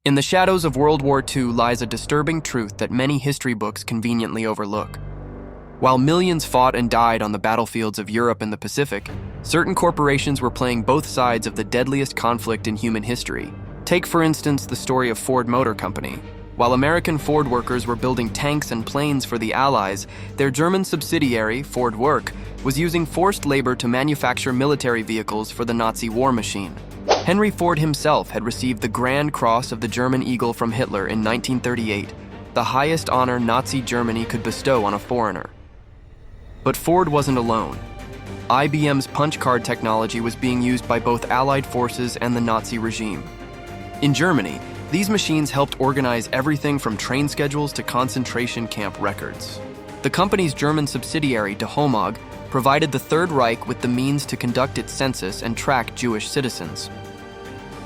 In the shadows of World War II lies a disturbing truth that many history books conveniently overlook. While millions fought and died on the battlefields of Europe and the Pacific, certain corporations were playing both sides of the deadliest conflict in human history. Take, for instance, the story of Ford Motor Company. While American Ford workers were building tanks and planes for the Allies, their German subsidiary, Ford Work, was using forced labor to manufacture military vehicles for the Nazi war machine. Henry Ford himself had received the Grand Cross of the German Eagle from Hitler in 1938, the highest honor Nazi Germany could bestow on a foreigner. But Ford wasn't alone. IBM's punch card technology was being used by both Allied forces and the Nazi regime. In Germany, these machines helped organize everything from train schedules to concentration camp records. The company's German subsidiary, De Homag, provided the Third Reich with the means to conduct its census and track Jewish citizens.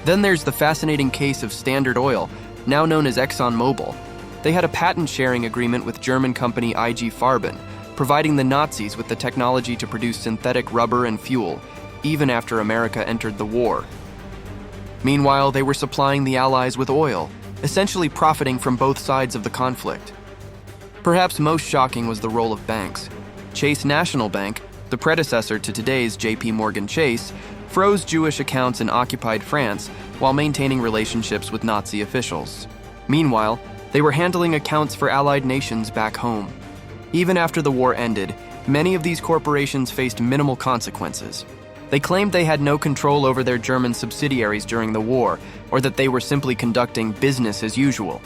Then there's the fascinating case of Standard Oil, now known as ExxonMobil. They had a patent-sharing agreement with German company IG Farben, providing the Nazis with the technology to produce synthetic rubber and fuel, even after America entered the war. Meanwhile, they were supplying the Allies with oil, essentially profiting from both sides of the conflict. Perhaps most shocking was the role of banks. Chase National Bank, the predecessor to today's J.P. Morgan Chase, froze Jewish accounts in occupied France while maintaining relationships with Nazi officials. Meanwhile, they were handling accounts for Allied nations back home. Even after the war ended, many of these corporations faced minimal consequences. They claimed they had no control over their German subsidiaries during the war, or that they were simply conducting business as usual.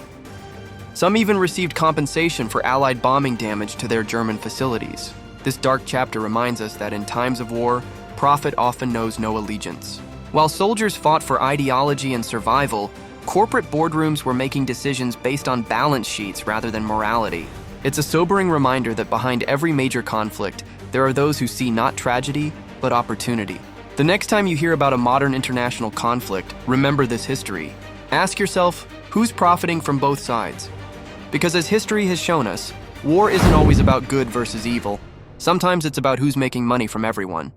Some even received compensation for Allied bombing damage to their German facilities. This dark chapter reminds us that in times of war, profit often knows no allegiance. While soldiers fought for ideology and survival, corporate boardrooms were making decisions based on balance sheets rather than morality. It's a sobering reminder that behind every major conflict, there are those who see not tragedy, but opportunity. The next time you hear about a modern international conflict, remember this history. Ask yourself, who's profiting from both sides? Because as history has shown us, war isn't always about good versus evil. Sometimes it's about who's making money from everyone.